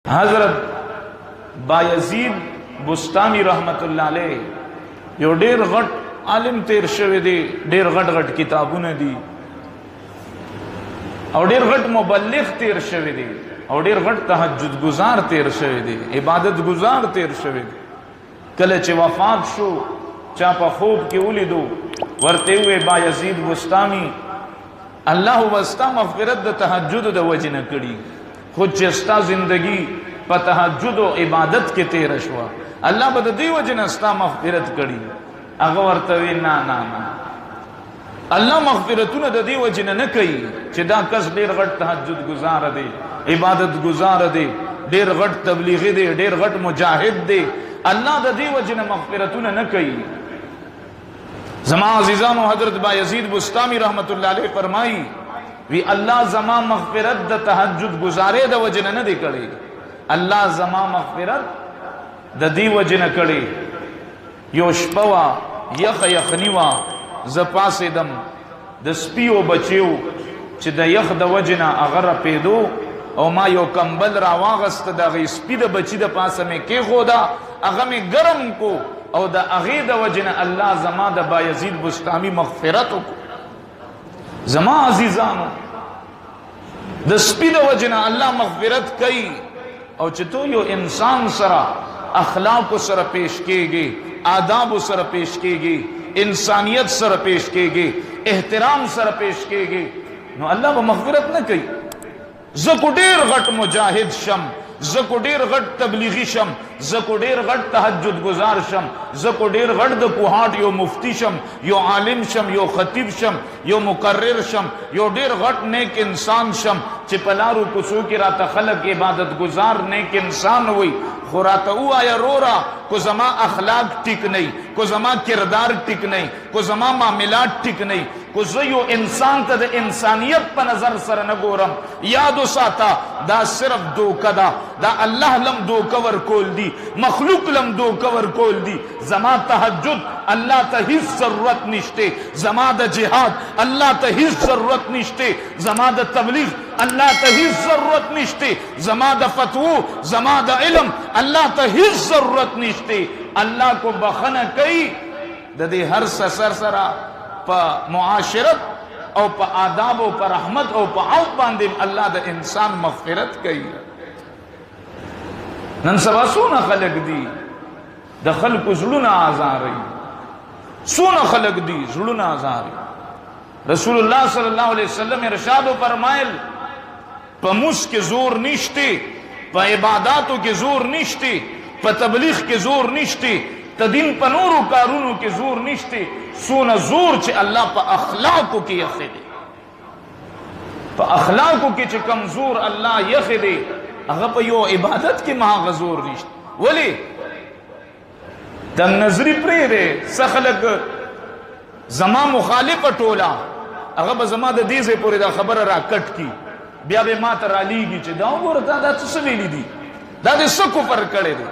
حضرت بایزید بستامی رحمت الله علیه یو ډیر غټ عالم تیر شوی دی، ډیر غټ غټ کتابونه دي او ډیر غټ مبلغ تیر شوی دی او ډیر غټ تهجد گزار تیر شوی دی، عبادت گزار تیر شوی دی. کله چې وفات شو چا په خوب کې ولیدو ورته وی بایزید بستامی الله واستا مغفرت د تهجد د وجه نه کړي، خود چې ستا زندگی په تهجد او عبادت کې تیر شو الله به د دې وجه نه ستا مغفرت کړي. هغه ورته وی نه الله مغفرتونه د دې وجه نه کوي چې دا کس ډیر غټ تهجد گزار دی، عبادت گزار دی، ډیر غټ تبلیغی دی، ډیر غټ مجاهد دی، الله د دې وجه نه مغفرتونه نه کوي. زما عزیزانو حضرت بایزید بستامی رحمت الله علیه فرمایي وی الله زما مغفرت د تهجد گزارې د وجه نه دی کړی، الله زما مغفرت د دې وجه نه کړی. یو شپه وا یخنی وا ز پاسېدم د سپیو بچیو چې د یخ د وجه نه هغه پیدو او ما یو کمبل را واغست د سپی د بچی د پاسه مې کېښوده، هغه مې ګرم کو او د هغې د وجه نه الله زما د بایزید بستامي مغفرت وکړو. زما عزیزانو د سپی د وجه نه الله مغفرت کوي. او چې تو یو انسان سره اخلاق سره پیش کېږي، آداب سره پیش کېږي، انسانیت سره پیش کېږي، احترام سره پیش کېږي، نو الله به مغفرت نه کوي. زه کو ډیر غټ مجاهد شم، زه کو ډیر غټ تبلیغی شم، زه کو ډیر غټ تهجد گزار شم، زه کو ډیر غټ د کوهاټ یو مفتی شم، یو عالم شم، یو خطیب شم، یو مقرر شم، یو ډیر غټ نیک انسان شم چې په لارو کوڅو کې راته خلک عبادت گزار نیک انسان وي، خو راته ووایه رورا کو زما اخلاق ټیک نه، کو زما کردار ټیک نه، کو زما معاملات ټیک نه، کو زه یو انسان ته د انسانیت په نظر سره نه ګورم. یاد وساته دا صرف دوکه ده، دا الله لم دوکه ورکول دي، مخلوق لم دوکه ورکول دي. زما تهجد الله ته هیڅ ضرورت نشته، زما د جهاد الله ته هیڅ ضرورت نشته، زما د تبلیغ الله ته هیڅ ضرورت نشته، زما د فتوو زما د علم الله ته هیڅ ضرورت نشته. الله کو بخنه کوي د دې هر سر سره په معاشرت او په آداب او په رحمت او په عوض باندې الله د انسان مغفرت کوي. نن سبا سونه خلق دي د خلق زړونه آزاري، سونه خلق دي زړونه آزاري. رسول الله صلی الله علیه وسلم ارشاد فرمایل په موس کې زور نشته، په عبادتو کې زور نشته، په تبلیغ کې زور نشته، تدین په نورو کارونو کې زور نشته، سونه زور چې الله په اخلاقو کې یخې دی. په اخلاقو کې چې کمزور الله یخې دی هغه په یو عبادت کې ما غزور نشته. ولی د نظری پرې دی څه خلک زما مخالفه ټوله هغه به زما د دې ځای پورې دا خبره را کټ کی، بیا به ما ته رالیږي چې دا وګوره دا څه ویلي دي، دا دې څه کفر کړی دی.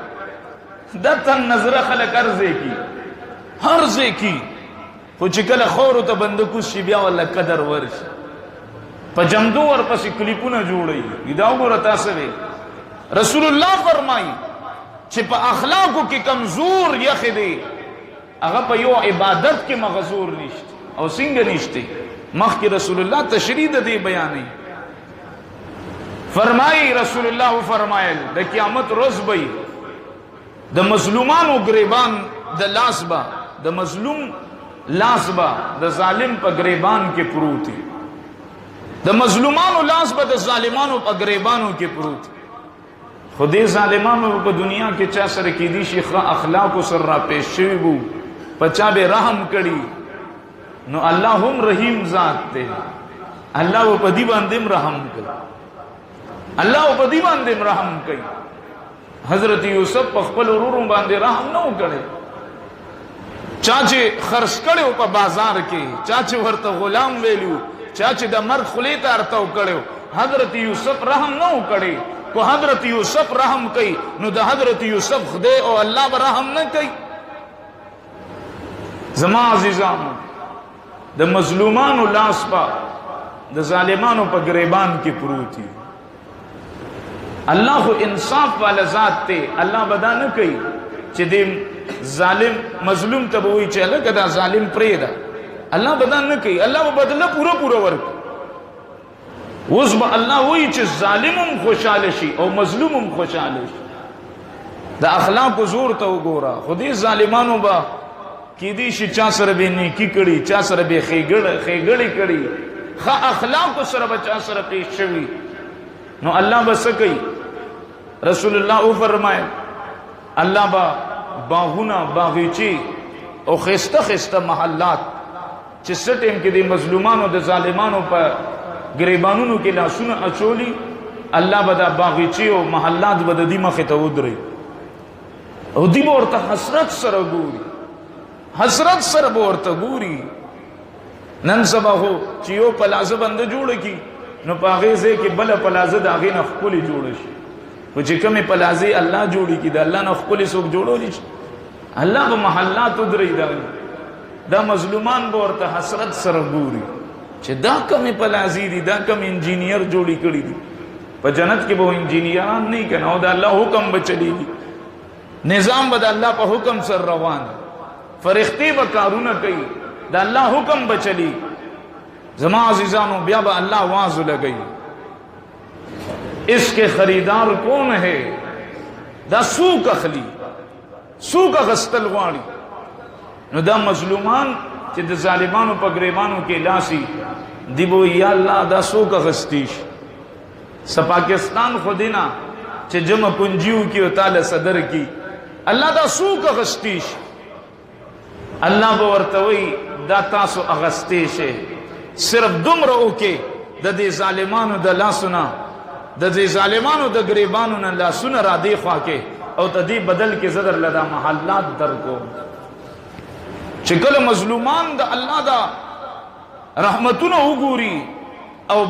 دا تن نظره خلک هر ځای کی، خو چې کله خورو ته بندکوس شي بیا والله قدر ورشي، په جمدو ورپسې کلیپونه جوړوي. دا وګوره تاسو وی رسول الله فرمایي چې په اخلاقو کې کمزور یخې دی هغه په یو عبادت کې مغزور نشته. او څنګه نشته؟ مخکې رسول الله تشریح د دې بیانوي. فرمایي رسول الله فرمایل د قیامت ورځ به د مظلومانو گریبان د لاس با، د مظلوم لاس با د ظالم په گریبان کې پروت دی، د مظلومانو لاس با د ظالمانو په گریبانو کې پروت. خو دې ظالمانو په دنیا کې چا سره کېدی شي ښه اخلاقو سره را پیش شوي وو، په چا به رحم کړي، نو الله هم رحیم ذات دی، الله په دې باندې هم رحم کوي، الله په دې باندې هم رحم کوي. حضرت یوسف په خپل ورورو باندې رحم نه وکړي، چا چې خرڅ کړو په بازار کې، چا چې ورته غلام ویلو، چا چې د مرګ خولې ته ارتاو کړو، حضرت یوسف رحم نه وکړي. کو حضرت یوسف رحم کوي نو د حضرت یوسف خدای او الله به رحم نه کوي. زما عزیزانو د مظلومانو لاس په د ظالمانو په گریبان کې پروت دي. अल्लाह को इंसाफ वाला ज़ात थे। अल्लाह बदा न कही चे दे जालिम मजलूम तब वही चला कदा जालिम प्रेदा। अल्लाह बदा न कही, अल्लाह बदला पूरा पूरा वर्क उस अल्लाह वही चे जालिम खुशहाल शी और मजलूम खुशहाल शी। द अखलाक को जोर तो गोरा खुदी जालिमानो बा की दी शी चा सर बे नेकी कड़ी, चा सर बे खेगड़ी कड़ी, खा अखलाक को सर बचा सर पेश शवी नो अल्लाह बस कई। रसूलुल्लाह फरमाए अल्लाह बा बागुना बागीची और खिस्ता खिस्ता महल्लात जिस टाइम के दी मजलूमानों द जालिमानों पर गिरेबानों के लाशुन अचोली अल्लाह बदा बागीची और महल्लात बददी मखे तो उदरे उदी बोरता हसरत सर गूरी, हसरत सर बोरता गूरी नन सबा हो चियो पलाज बंद जोड़ की न पागे से कि बल पलाज दागे नखकुली जोड़ कुछ कम पलाजे अल्लाह जोड़ी की अल्लाह नखकुली सुख जोड़ो जी अल्लाह ब महल्ला तुदरी दा मजलूमान बोरता हसरत सर गूरी चे दा कम पलाजी दी दा कम इंजीनियर जोड़ी कड़ी दी पर जन्नत के वो इंजीनियरान नहीं कहना दा अल्लाह हुक्म बचली दी निजाम बद अल्लाह पर हुक्म सर रवान फरिश्ते बकारू न कई दा अल्लाह हुक्म बचली जमा अजीजानो ब्या ब अल्लाह वाज लगई। इसके खरीदार कौन है दा सूक अखली सूक गस्तल वाली न दा मजलूमान चे द जालिमानो पर गिरेबानों के लासी दिबो या अल्लाह दा सूक गस्तीश स पाकिस्तान खुदिना चे जम कुंजियों की उताल सदर की अल्लाह दा सूक गस्तीश अल्लाह बवर्तवई दाता सो अगस्तीश है सिर्फ दुम रो के दे जालिमानो द ला सुना दे जालिमानो द गिरेबानो न ला सुन रा देखा के और तदी बदल के जदर लदा महल्लात दर को चिकल मजलूमान द अल्लाह दा रहमतुन उगूरी और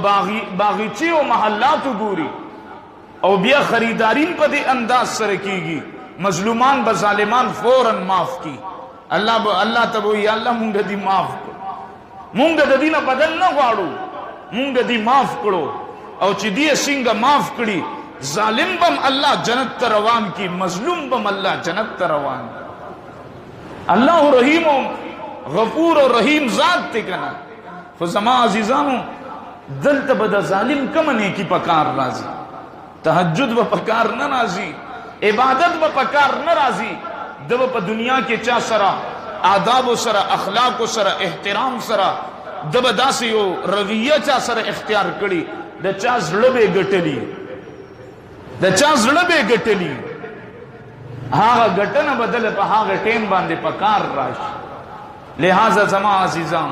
बागीचे और महल्लात उगूरी और बिया खरीदारीन पर दे अंदाज सर कीगी मजलूमान बजालिमान फौरन माफ की अल्लाह तब अल्लाह मुंग दी माफ मुंग ददी ना बदल ना वाड़ू मुंग दी माफ करो और चिदी सिंग माफ कड़ी जालिम बम अल्लाह जन्नत रवान की मजलूम बम अल्लाह जन्नत रवान। अल्लाह रहीम गफूर और रहीम जात ते कना फजमा अजीजानो दल तबदा जालिम कमने की पकार राजी तहज्जुद व पकार न राजी इबादत व पकार न राजी दब प दुनिया के चा सरा आदाब सरा अखलाक सरा एहतराम सरा दब दासी हो रविया चा सरा इख्तियार कड़ी द चा जड़बे गटली द चा जड़बे गटली हाँ गटन बदल प हाँ टेम बांधे पकार राश लिहाजा जमा अजीजाम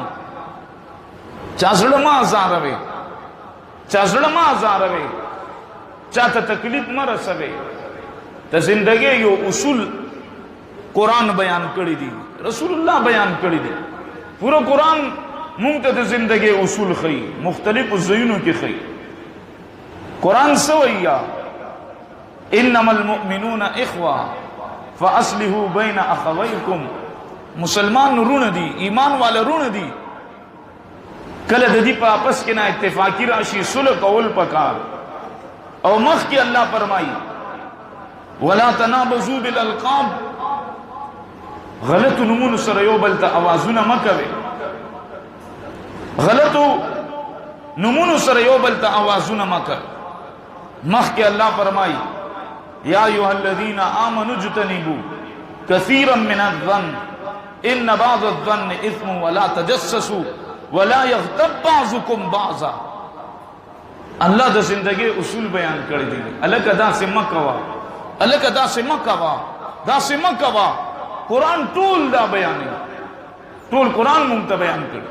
चाजड़मा जारवे चाजड़मा जारवे चाहता तकलीफ न रसवे तो जिंदगी यो उसूल कुरान बयान करी दी रसूलुल्लाह बयान करी दी पूरा कुरान मुंगत जिंदगी उसूल खई मुख्तलिफ ज़यूनों की खई कुरान सवैया इन्नमल मुमिनून इख्वा फअस्लिहू बैन अखवैकुम मुसलमान ऋण दी ईमान वाला ऋण दी कल ददी पर आपस के ना इत्तेफाकी राशि सुलह कौल पकार और मख की अल्लाह फरमाई वला तनाबजू बिल अलकाब गलत नमून सरयो बलता आवाजू न मकवे गलत नमून सरयो बलता आवाजू न मकवे मख के अल्लाह फरमाई या अय्युहल्लज़ीना आमनू जुतनिबू कसीरम मिनज़्ज़न्न इन्न बाज़-अज़्ज़न्न इस्मुन वला तजस्ससू वला यग़्तब बाज़ुकुम बाज़ा। अल्लाह द जिंदगी उसूल बयान कर दी अलग अदा से मकवा अलग अदा से मकवा दा से मकवा कुरान टूल दा बयान टूल कुरान मुंता बयान कर